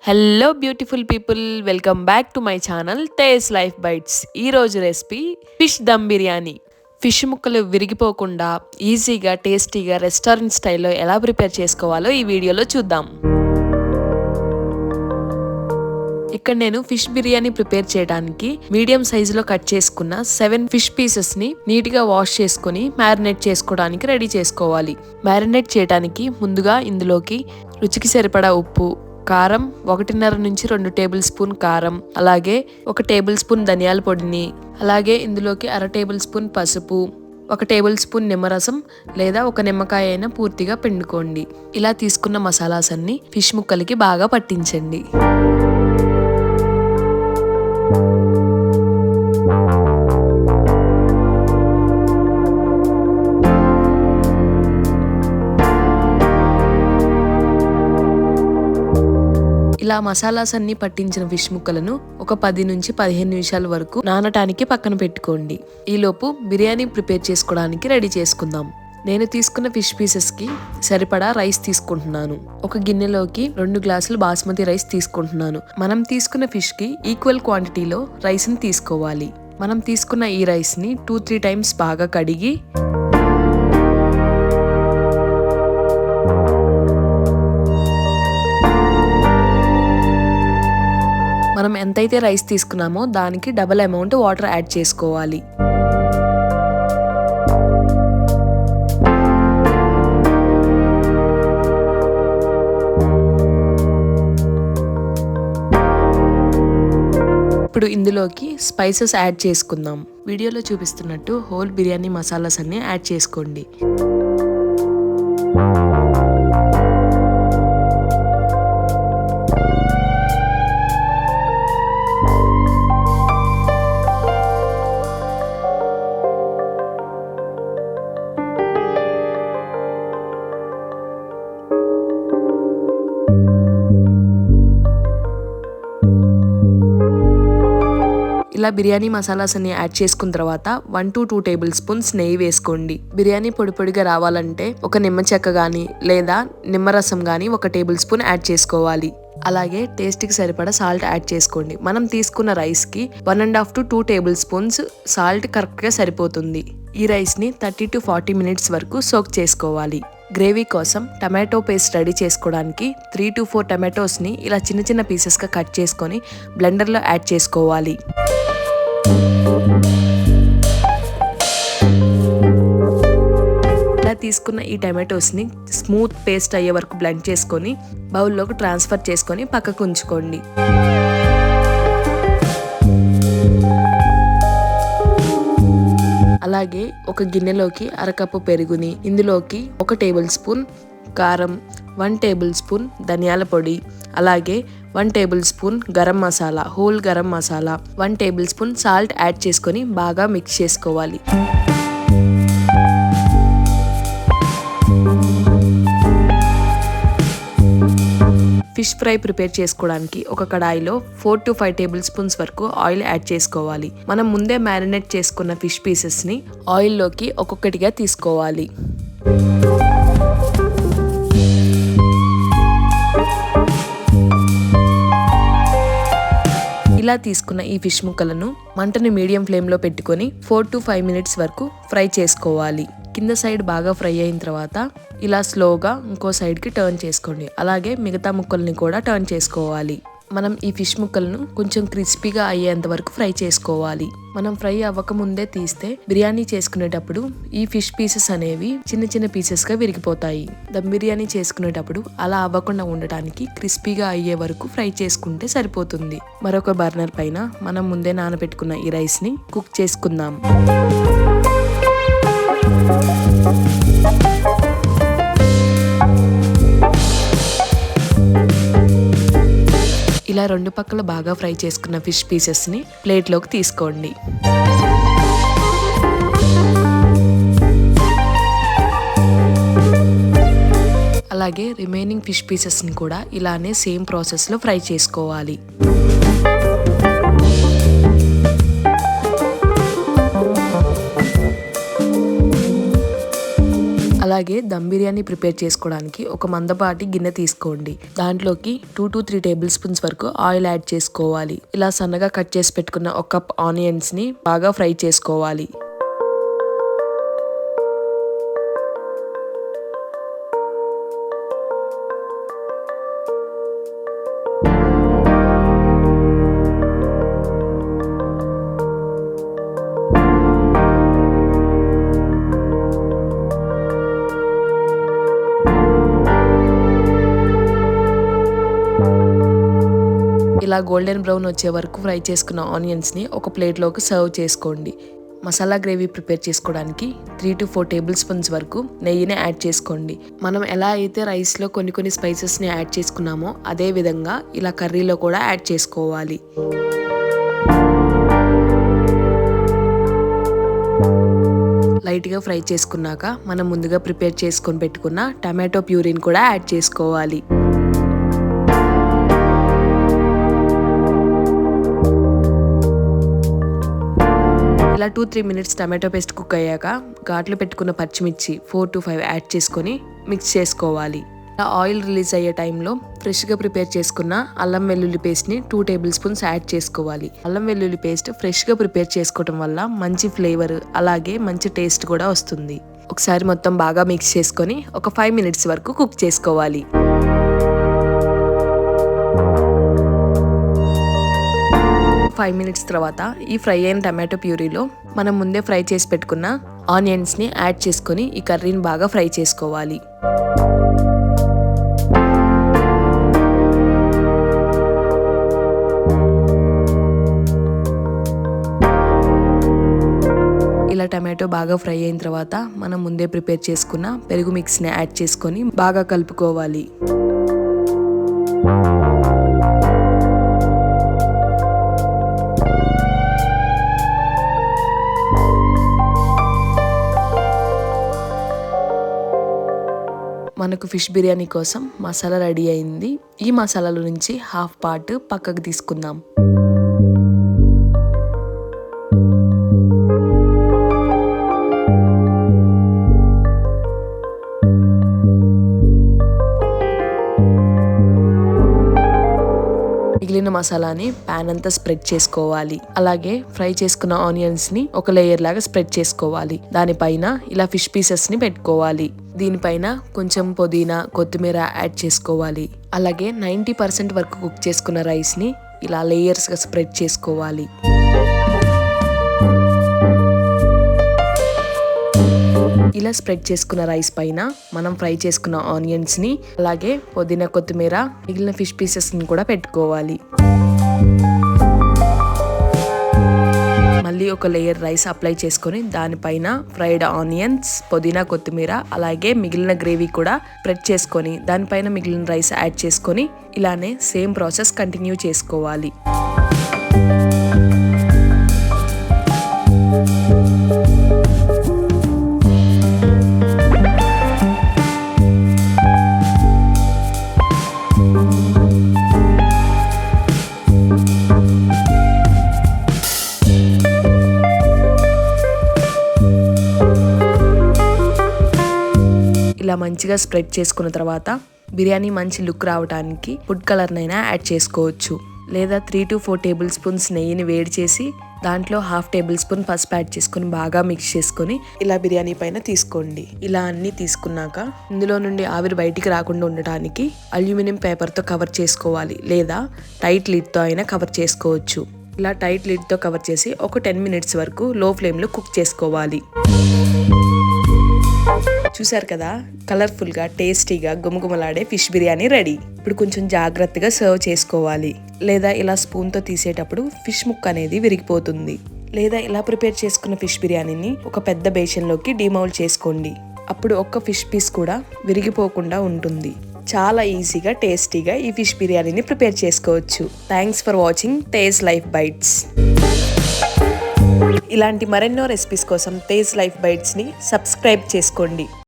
Hello beautiful people, welcome back to my channel Taste Life Bites. ఈరోజు recipe fish dum biryani. Fish ముక్కలు విరిగిపోకుండా ఈజీగా టేస్టీగా రెస్టారెంట్ స్టైల్లో ఎలా ప్రిపేర్ చేసుకోవాలో ఈ వీడియోలో చూద్దాం. ఇక్కడ నేను ఫిష్ బిర్యానీ ప్రిపేర్ చేయడానికి మీడియం సైజులో కట్ చేసుకున్న 7 ఫిష్ పీసెస్ని నీట్గా వాష్ చేసుకుని మ్యారినేట్ చేసుకోవడానికి రెడీ చేసుకోవాలి. మ్యారినేట్ చేయడానికి ముందుగా ఇందులోకి రుచికి సరిపడా ఉప్పు, కారం 1.5 నుంచి 2 టేబుల్ స్పూన్ కారం, అలాగే 1 టేబుల్ స్పూన్ ధనియాల పొడిని, అలాగే ఇందులోకి 1/2 టేబుల్ స్పూన్ పసుపు, 1 టేబుల్ స్పూన్ నిమ్మరసం లేదా 1 నిమ్మకాయ అయినా పూర్తిగా పిండుకోండి. ఇలా తీసుకున్న మసాలాస్ అన్ని ఫిష్ ముక్కలకి బాగా పట్టించండి. ఇలా మసాలాస్ అన్ని పట్టించిన ఫిష్ ముక్కలను ఒక 10 నుంచి 15 నిమిషాల వరకు నానటానికి పక్కన పెట్టుకోండి. ఈలోపు బిర్యానీ ప్రిపేర్ చేసుకోవడానికి రెడీ చేసుకుందాం. నేను తీసుకున్న ఫిష్ పీసెస్ కి సరిపడా రైస్ తీసుకుంటున్నాను. ఒక గిన్నెలోకి 2 గ్లాసులు బాస్మతి రైస్ తీసుకుంటున్నాను. మనం తీసుకున్న ఫిష్ కి ఈక్వల్ క్వాంటిటీలో రైస్ ని తీసుకోవాలి. మనం తీసుకున్న ఈ రైస్ ని 2-3 టైమ్స్ బాగా కడిగి మనం ఎంతైతే రైస్ తీసుకున్నామో దానికి డబుల్ అమౌంట్ వాటర్ యాడ్ చేసుకోవాలి. ఇప్పుడు ఇందులోకి స్పైసెస్ యాడ్ చేసుకుందాం. వీడియోలో చూపిస్తున్నట్టు హోల్ బిర్యానీ మసాలాస్ అన్ని యాడ్ చేసుకోండి. ఇలా బిర్యానీ మసాలాస్ అన్ని యాడ్ చేసుకున్న తర్వాత 1-2 టేబుల్ స్పూన్స్ నెయ్యి వేసుకోండి. బిర్యానీ పొడి పొడిగా రావాలంటే ఒక నిమ్మ చెక్క గానీ లేదా నిమ్మరసం గానీ 1 టేబుల్ స్పూన్ యాడ్ చేసుకోవాలి. అలాగే టేస్ట్కి సరిపడా సాల్ట్ యాడ్ చేసుకోండి. మనం తీసుకున్న రైస్ కి 1.5-2 టేబుల్ స్పూన్స్ సాల్ట్ కరెక్ట్గా సరిపోతుంది. ఈ రైస్ ని 30-40 మినిట్స్ వరకు సోక్ చేసుకోవాలి. గ్రేవీ కోసం టమాటో పేస్ట్ రెడీ చేసుకోవడానికి 3-4 టమాటోస్ ని ఇలా చిన్న చిన్న పీసెస్ గా కట్ చేసుకొని బ్లెండర్ లో యాడ్ చేసుకోవాలి. ఇలా తీసుకున్న ఈ టమాటోస్ ని స్మూత్ పేస్ట్ అయ్యే వరకు బ్లెండ్ చేసుకొని బౌల్లోకి ట్రాన్స్ఫర్ చేసుకొని పక్కకు ఉంచుకోండి. అలాగే ఒక గిన్నెలోకి 1/2 కప్పు పెరుగుని, ఇందులోకి 1 టేబుల్ స్పూన్ కారం, 1 టేబుల్ స్పూన్ ధనియాల పొడి, అలాగే 1 table spoon garam masala, whole garam masala, 1 table spoon salt add చేసుకొని బాగా మిక్స్ చేసుకోవాలి. ఫిష్ ఫ్రై ప్రిపేర్ చేసుకోవడానికి ఒక కడాయిలో 4-5 టేబుల్ స్పూన్స్ వరకు ఆయిల్ యాడ్ చేసుకోవాలి. మనం ముందే మ్యారినేట్ చేసుకున్న ఫిష్ పీసెస్ ని ఆయిల్లోకి ఒక్కొక్కటిగా తీసుకోవాలి. ఇలా తీసుకున్న ఈ ఫిష్ ముక్కలను మంటని మీడియం ఫ్లేమ్లో పెట్టుకొని 4-5 మినిట్స్ వరకు ఫ్రై చేసుకోవాలి. కింద సైడ్ బాగా ఫ్రై అయిన తర్వాత ఇలా స్లోగా ఇంకో సైడ్కి టర్న్ చేసుకోండి. అలాగే మిగతా ముక్కల్ని కూడా టర్న్ చేసుకోవాలి. మనం ఈ ఫిష్ ముక్కలను కొంచెం క్రిస్పీగా అయ్యేంత వరకు ఫ్రై చేసుకోవాలి. మనం ఫ్రై అవ్వకముందే తీస్తే బిర్యానీ చేసుకునేటప్పుడు ఈ ఫిష్ పీసెస్ అనేవి చిన్న చిన్న పీసెస్ గా విరిగిపోతాయి. దమ్ బిర్యానీ చేసుకునేటప్పుడు అలా అవ్వకుండా ఉండటానికి క్రిస్పీగా అయ్యే వరకు ఫ్రై చేసుకుంటే సరిపోతుంది. మరొక బర్నర్ పైన మనం ముందే నానబెట్టుకున్న ఈ రైస్ ని కుక్ చేసుకుందాం. ఇలా 2 పక్కల బాగా ఫ్రై చేసుకున్న ఫిష్ పీసెస్ ని ప్లేట్లోకి తీసుకోండి. అలాగే రిమైనింగ్ ఫిష్ పీసెస్ ని కూడా ఇలానే సేమ్ ప్రాసెస్ లో ఫ్రై చేసుకోవాలి. అలాగే దమ్ బిర్యానీ ప్రిపేర్ చేసుకోవడానికి ఒక మందపాటి గిన్నె తీసుకోండి. దాంట్లోకి 2 to 3 టేబుల్ స్పూన్స్ వరకు ఆయిల్ యాడ్ చేసుకోవాలి. ఇలా సన్నగా కట్ చేసి పెట్టుకున్న ఒక కప్ ఆనియన్స్ ని బాగా ఫ్రై చేసుకోవాలి. ఇలా గోల్డెన్ బ్రౌన్ వచ్చే వరకు ఫ్రై చేసుకున్న ఆనియన్స్ని ఒక ప్లేట్లోకి సర్వ్ చేసుకోండి. మసాలా గ్రేవీ ప్రిపేర్ చేసుకోవడానికి 3 to 4 టేబుల్ స్పూన్స్ వరకు నెయ్యిని యాడ్ చేసుకోండి. మనం ఎలా అయితే రైస్లో కొన్ని స్పైసెస్ని యాడ్ చేసుకున్నామో అదే విధంగా ఇలా కర్రీలో కూడా యాడ్ చేసుకోవాలి. లైట్గా ఫ్రై చేసుకున్నాక మనం ముందుగా ప్రిపేర్ చేసుకొని పెట్టుకున్న టమాటో ప్యూరీని కూడా యాడ్ చేసుకోవాలి. ఇలా 2-3 మినిట్స్ టమాటో పేస్ట్ కుక్ అయ్యాక ఘాట్లు పెట్టుకున్న పచ్చిమిర్చి 4 to 5 యాడ్ చేసుకొని మిక్స్ చేసుకోవాలి. ఇలా ఆయిల్ రిలీజ్ అయ్యే టైంలో ఫ్రెష్గా ప్రిపేర్ చేసుకున్న అల్లం వెల్లుల్లి పేస్ట్ని 2 టేబుల్ స్పూన్స్ యాడ్ చేసుకోవాలి. అల్లం వెల్లుల్లి పేస్ట్ ఫ్రెష్గా ప్రిపేర్ చేసుకోవడం వల్ల మంచి ఫ్లేవర్ అలాగే మంచి టేస్ట్ కూడా వస్తుంది. ఒకసారి మొత్తం బాగా మిక్స్ చేసుకొని ఒక 5 మినిట్స్ వరకు కుక్ చేసుకోవాలి. 5 మినిట్స్ తర్వాత ఈ ఫ్రై అయిన టమాటో ప్యూరీలో మనం ముందే ఫ్రై చేసి పెట్టుకున్న ఆనియన్స్ని యాడ్ చేసుకొని ఈ కర్రీని బాగా ఫ్రై చేసుకోవాలి. ఇలా టమాటో బాగా ఫ్రై అయిన తర్వాత మనం ముందే ప్రిపేర్ చేసుకున్న పెరుగు మిక్స్ని యాడ్ చేసుకొని బాగా కలుపుకోవాలి. మనకు ఫిష్ బిర్యానీ కోసం మసాలా రెడీ అయింది. ఈ మసాలాల నుంచి హాఫ్ పార్ట్ పక్కకు తీసుకుందాం. మిగిలిన మసాలాని ప్యాన్ అంతా స్ప్రెడ్ చేసుకోవాలి. అలాగే ఫ్రై చేసుకున్న ఆనియన్స్ ని ఒక లేయర్ లాగా స్ప్రెడ్ చేసుకోవాలి. దానిపైన ఇలా ఫిష్ పీసెస్ ని పెట్టుకోవాలి. దీనిపైన కొంచెం పుదీనా కొత్తిమీర యాడ్ చేసుకోవాలి. అలాగే 90% వరకు కుక్ చేసుకున్న రైస్ ని ఇలా లేయర్స్ గా స్ప్రెడ్ చేసుకోవాలి. ఇలా స్ప్రెడ్ చేసుకున్న రైస్ పైన మనం ఫ్రై చేసుకున్న ఆనియన్స్ ని అలాగే పుదీనా కొత్తిమీర మిగిలిన ఫిష్ పీసెస్ ని కూడా పెట్టుకోవాలి. మళ్ళీ ఒక లేయర్ రైస్ అప్లై చేసుకొని దానిపైన ఫ్రైడ్ ఆనియన్స్ పుదీనా కొత్తిమీర అలాగే మిగిలిన గ్రేవీ కూడా స్ప్రెడ్ చేసుకొని దానిపైన మిగిలిన రైస్ యాడ్ చేసుకొని ఇలానే సేమ్ ప్రాసెస్ కంటిన్యూ చేసుకోవాలి. ఇలా మంచిగా స్ప్రెడ్ చేసుకున్న తర్వాత బిర్యానీ మంచి లుక్ రావడానికి ఫుడ్ కలర్నైనా యాడ్ చేసుకోవచ్చు. లేదా 3 to 4 టేబుల్ స్పూన్స్ నెయ్యిని వేడి చేసి దాంట్లో హాఫ్ టేబుల్ స్పూన్ పసుపు యాడ్ చేసుకుని బాగా మిక్స్ చేసుకొని ఇలా బిర్యానీ పైన తీసుకోండి. ఇలా అన్ని తీసుకున్నాక ఇందులో నుండి ఆవిరి బయటికి రాకుండా ఉండటానికి అల్యూమినియం పేపర్తో కవర్ చేసుకోవాలి. లేదా టైట్ లిడ్తో అయినా కవర్ చేసుకోవచ్చు. ఇలా టైట్ లిడ్తో కవర్ చేసి ఒక 10 మినిట్స్ వరకు లో ఫ్లేమ్లో కుక్ చేసుకోవాలి. చూసారు కదా, కలర్ఫుల్గా టేస్టీగా గుమగుమలాడే ఫిష్ బిర్యానీ రెడీ. ఇప్పుడు కొంచెం జాగ్రత్తగా సర్వ్ చేసుకోవాలి. లేదా ఇలా స్పూన్తో తీసేటప్పుడు ఫిష్ ముక్క అనేది విరిగిపోతుంది. లేదా ఇలా ప్రిపేర్ చేసుకున్న ఫిష్ బిర్యానీని ఒక పెద్ద బేషన్లోకి డీమౌల్డ్ చేసుకోండి. అప్పుడు ఒక్క ఫిష్ పీస్ కూడా విరిగిపోకుండా ఉంటుంది. చాలా ఈజీగా టేస్టీగా ఈ ఫిష్ బిర్యానీని ప్రిపేర్ చేసుకోవచ్చు. Thanks for watching Tej life bites. ఇలాంటి మరెన్నో రెసిపీస్ కోసం తేజ్ లైఫ్ బైట్స్ని సబ్స్క్రైబ్ చేసుకోండి.